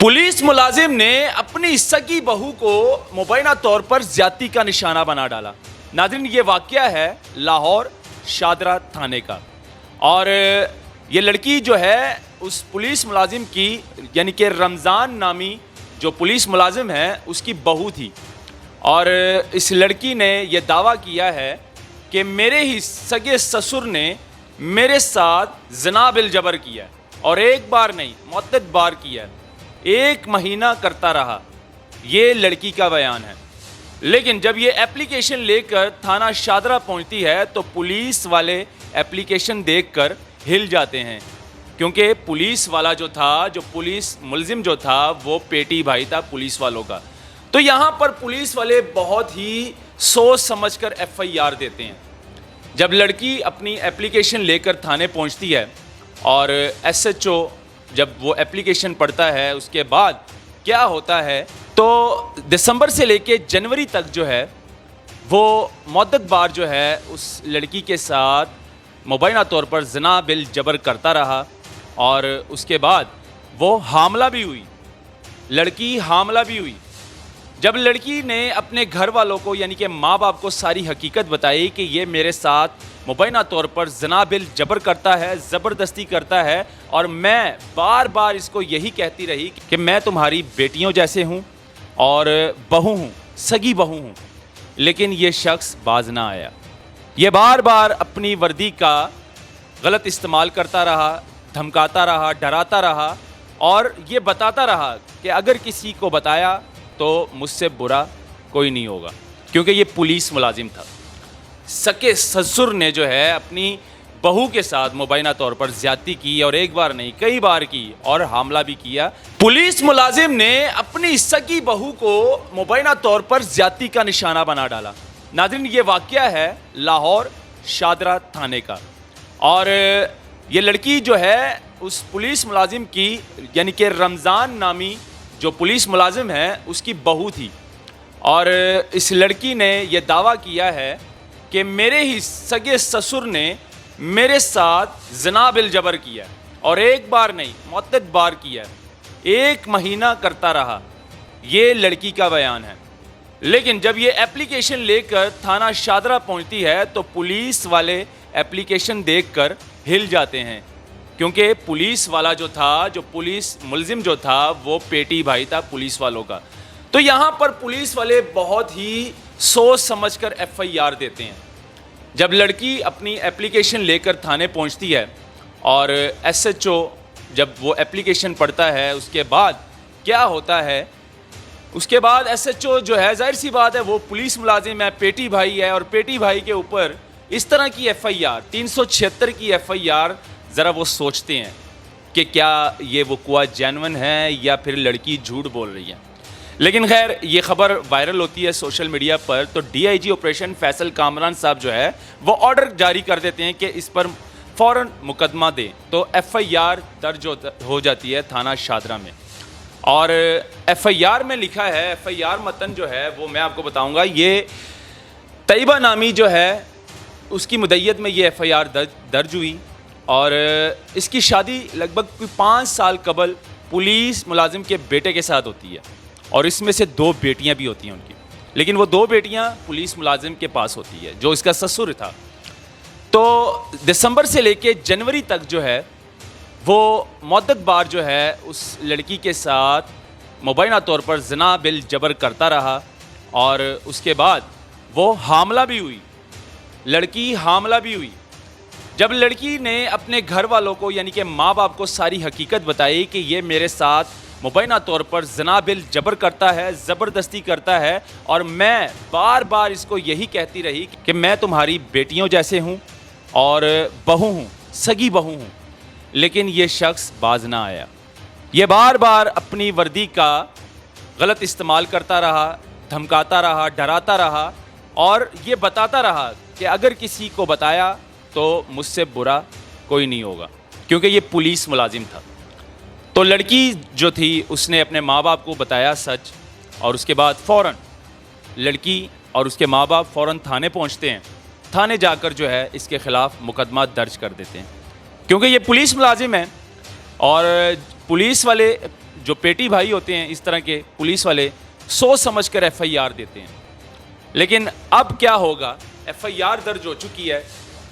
Police मुलाजिम ने अपनी सगी बहू को मुबैना तौर पर ज्यादती का निशाना बना डाला। नाज़रीन, ये वाक़या है लाहौर शादरा थाने का। और ये लड़की जो है उस पुलिस मुलाजिम की यानी कि रमज़ान नामी जो पुलिस मुलाजिम है उसकी बहू थी। और इस लड़की ने यह दावा किया है कि मेरे ही सगे ससुर ने मेरे साथ ज़िना बिल जबर किया और एक बार नहीं मुतअद्दिद बार किया, 1 महीना करता रहा। ये लड़की का बयान है। लेकिन जब ये एप्लीकेशन लेकर थाना शादरा पहुंचती है तो पुलिस वाले एप्लीकेशन देखकर हिल जाते हैं, क्योंकि पुलिस वाला जो था, जो पुलिस मुलजिम जो था, वो पेटी भाई था पुलिस वालों का। तो यहाँ पर पुलिस वाले बहुत ही सोच समझकर FIR देते हैं। जब लड़की अपनी एप्लीकेशन लेकर थाने पहुँचती है और SHO जब वो एप्लीकेशन पढ़ता है, उसके बाद क्या होता है तो दिसंबर से लेके जनवरी तक जो है वो मुतअद्दिद बार जो है उस लड़की के साथ मुबैना तौर पर ज़िना बिल जबर करता रहा। और उसके बाद वो हामला भी हुई, लड़की हामला भी हुई। जब लड़की ने अपने घर वालों को यानी कि माँ बाप को सारी हकीकत बताई कि ये मेरे साथ मुबैना तौर पर ज़िना बिल जबर करता है, ज़बरदस्ती करता है, और मैं बार बार इसको यही कहती रही कि मैं तुम्हारी बेटियों जैसे हूँ और बहू हूँ, सगी बहू हूँ, लेकिन ये शख्स बाज ना आया। ये बार बार अपनी वर्दी का गलत इस्तेमाल करता रहा, धमकाता रहा, डराता रहा और ये बताता रहा कि अगर किसी को बताया तो मुझसे बुरा कोई नहीं होगा, क्योंकि ये पुलिस मुलाजिम था। सके ससुर ने जो है अपनी बहू के साथ मुबैना तौर पर ज्यादती की और एक बार नहीं कई बार की और हामला भी किया। पुलिस मुलाजिम ने अपनी सगी बहू को मुबैना तौर पर ज्यादती का निशाना बना डाला। नाज़रीन, ये वाक़या है लाहौर शादरा थाने का। और ये लड़की जो है उस पुलिस मुलाजिम की यानी कि रमज़ान नामी जो पुलिस मुलाजिम है उसकी बहू थी। और इस लड़की ने यह दावा किया है कि मेरे ही सगे ससुर ने मेरे साथ ज़िना बिल जबर किया और एक बार नहीं मुतअद्दिद बार किया, 1 महीना करता रहा। ये लड़की का बयान है। लेकिन जब ये एप्लीकेशन लेकर थाना शादरा पहुंचती है तो पुलिस वाले एप्लीकेशन देखकर हिल जाते हैं, क्योंकि पुलिस वाला जो था, जो पुलिस मुलजिम जो था, वो पेटी भाई था पुलिस वालों का। तो यहाँ पर पुलिस वाले बहुत ही सोच समझकर FIR देते हैं। जब लड़की अपनी एप्लीकेशन लेकर थाने पहुँचती है और SHO जब वो एप्लीकेशन पढ़ता है, उसके बाद क्या होता है, उसके बाद SHO जो है, जाहिर सी बात है, वो पुलिस मुलाजिम है, पेटी भाई है, और पेटी भाई के ऊपर इस तरह की FIR 376 की FIR, ज़रा वो सोचते हैं कि क्या ये वक़ुआ जेन्युइन है या फिर लड़की झूठ बोल रही है। लेकिन खैर ये खबर वायरल होती है सोशल मीडिया पर, तो DIG ऑपरेशन फैसल कामरान साहब जो है वो ऑर्डर जारी कर देते हैं कि इस पर फ़ौरन मुकदमा दें। तो FIR दर्ज हो जाती है थाना शादरा में। और FIR में लिखा है, FIR मतन जो है वो मैं आपको बताऊंगा, ये तैयबा नामी जो है उसकी मुद्दत में ये FIR दर्ज हुई। और इसकी शादी लगभग 5 साल कबल पुलिस मुलाजिम के बेटे के साथ होती है, और इसमें से 2 बेटियां भी होती हैं उनकी। लेकिन वो 2 बेटियां पुलिस मुलाजिम के पास होती है जो इसका ससुर था। तो दिसंबर से लेके जनवरी तक जो है वो मुतअद्दिद बार जो है उस लड़की के साथ मुबैना तौर पर ज़िना बिल जबर करता रहा। और उसके बाद वो हामला भी हुई, लड़की हामला भी हुई। जब लड़की ने अपने घर वालों को यानी कि माँ बाप को सारी हकीकत बताई कि ये मेरे साथ मुबैना तौर पर ज़िना बिल जबर करता है, ज़बरदस्ती करता है, और मैं बार बार इसको यही कहती रही कि मैं तुम्हारी बेटियों जैसे हूँ और बहू हूँ, सगी बहू हूँ, लेकिन ये शख्स बाज ना आया। ये बार बार अपनी वर्दी का गलत इस्तेमाल करता रहा, धमकाता रहा, डराता रहा और ये बताता रहा कि अगर किसी को बताया तो मुझसे बुरा कोई नहीं होगा, क्योंकि ये पुलिस मुलाजिम था। तो लड़की जो थी उसने अपने माँ बाप को बताया सच, और उसके बाद फ़ौरन लड़की और उसके माँ बाप फ़ौरन थाने पहुँचते हैं। थाने जाकर जो है इसके ख़िलाफ़ मुकदमा दर्ज कर देते हैं, क्योंकि ये पुलिस मुलाजिम है। और पुलिस वाले جو پیٹی بھائی ہوتے ہیں اس طرح کے پولیس والے سوچ سمجھ کر ایف آئی آر دیتے ہیں. لیکن اب کیا ہوگا؟ ایف آئی آر درج ہو چکی ہے.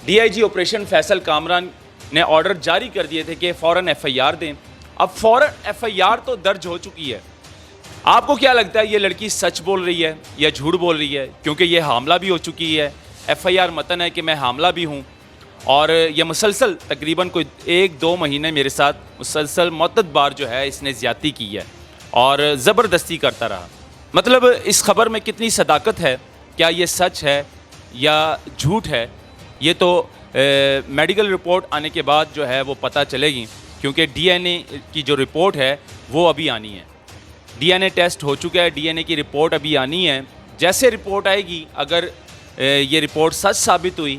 D I G operation Faisal Kamran نے آرڈر جاری کر دیے تھے کہ فوراً ایف آئی آر دیں. اب فوراً ایف آئی آر تو درج ہو چکی ہے. آپ کو کیا لگتا ہے یہ لڑکی سچ بول رہی ہے یا جھوٹ بول رہی ہے؟ کیونکہ یہ حاملہ بھی ہو چکی ہے. ایف آئی آر متن ہے کہ میں حاملہ بھی ہوں اور یہ مسلسل تقریباً کوئی 1-2 مہینے میرے ساتھ مسلسل متعدد بار جو ہے اس نے زیادتی کی ہے اور زبردستی کرتا رہا. مطلب اس خبر میں کتنی صداقت ہے، کیا یہ سچ ہے یا جھوٹ ہے، یہ تو میڈیکل رپورٹ آنے کے بعد جو ہے وہ پتہ چلے گی. کیونکہ ڈی این اے کی جو رپورٹ ہے وہ ابھی آنی ہے. ڈی این اے ٹیسٹ ہو چکا ہے، ڈی این اے کی رپورٹ ابھی آنی ہے. جیسے رپورٹ آئے گی، اگر یہ رپورٹ سچ ثابت ہوئی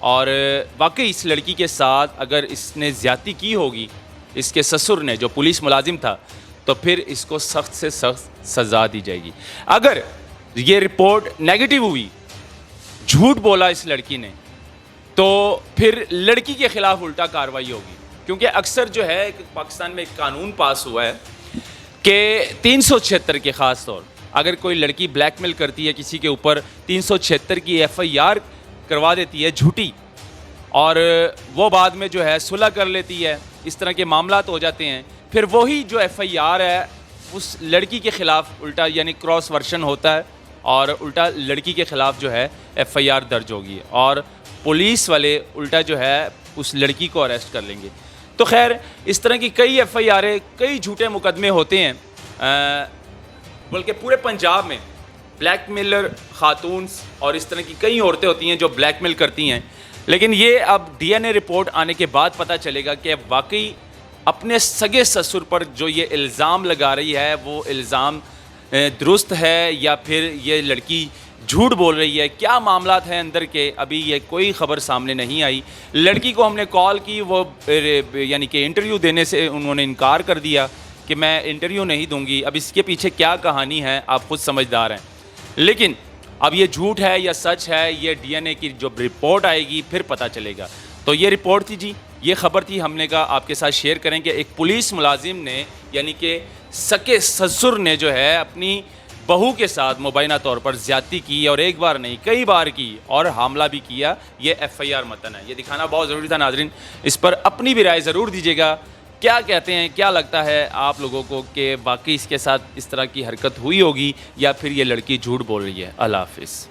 اور واقعی اس لڑکی کے ساتھ اگر اس نے زیادتی کی ہوگی، اس کے سسر نے جو پولیس ملازم تھا، تو پھر اس کو سخت سے سخت سزا دی جائے گی. اگر یہ رپورٹ نیگیٹو ہوئی، جھوٹ بولا اس لڑکی نے، تو پھر لڑکی کے خلاف الٹا کارروائی ہوگی. کیونکہ اکثر جو ہے پاکستان میں ایک قانون پاس ہوا ہے کہ 376 کے خاص طور اگر کوئی لڑکی بلیک میل کرتی ہے کسی کے اوپر، 376 کی ایف آئی آر کروا دیتی ہے جھوٹی، اور وہ بعد میں جو ہے صلح کر لیتی ہے، اس طرح کے معاملات ہو جاتے ہیں، پھر وہی جو ایف آئی آر ہے اس لڑکی کے خلاف الٹا یعنی کراس ورشن ہوتا ہے اور الٹا لڑکی کے خلاف جو ہے ایف آئی آر درج ہوگی اور پولیس والے الٹا جو ہے اس لڑکی کو اریسٹ کر لیں گے. تو خیر اس طرح کی کئی ایف آئی آریں، کئی جھوٹے مقدمے ہوتے ہیں، بلکہ پورے پنجاب میں بلیک میلر خاتون اور اس طرح کی کئی عورتیں ہوتی ہیں جو بلیک میل کرتی ہیں. لیکن یہ اب ڈی این اے رپورٹ آنے کے بعد پتہ چلے گا کہ واقعی اپنے سگے سسر پر جو یہ الزام لگا رہی ہے وہ الزام درست ہے یا پھر یہ لڑکی جھوٹ بول رہی ہے. کیا معاملات ہیں اندر کے، ابھی یہ کوئی خبر سامنے نہیں آئی. لڑکی کو ہم نے کال کی، وہ یعنی کہ انٹرویو دینے سے انہوں نے انکار کر دیا کہ میں انٹرویو نہیں دوں گی. اب اس کے پیچھے کیا کہانی ہے آپ خود سمجھدار ہیں. لیکن اب یہ جھوٹ ہے یا سچ ہے، یہ ڈی این اے کی جو رپورٹ آئے گی پھر پتہ چلے گا. تو یہ رپورٹ تھی جی، یہ خبر تھی، ہم نے کہا آپ کے ساتھ شیئر کریں کہ ایک پولیس ملازم نے یعنی کہ سکے سسر نے جو ہے اپنی بہو کے ساتھ مبینہ طور پر زیادتی کی اور ایک بار نہیں کئی بار کی اور حاملہ بھی کیا. یہ ایف آئی آر متن ہے، یہ دکھانا بہت ضروری تھا. ناظرین اس پر اپنی بھی رائے ضرور دیجیے گا. کیا کہتے ہیں، کیا لگتا ہے آپ لوگوں کو کہ واقعی اس کے ساتھ اس طرح کی حرکت ہوئی ہوگی یا پھر یہ لڑکی جھوٹ بول رہی ہے؟ اللہ حافظ.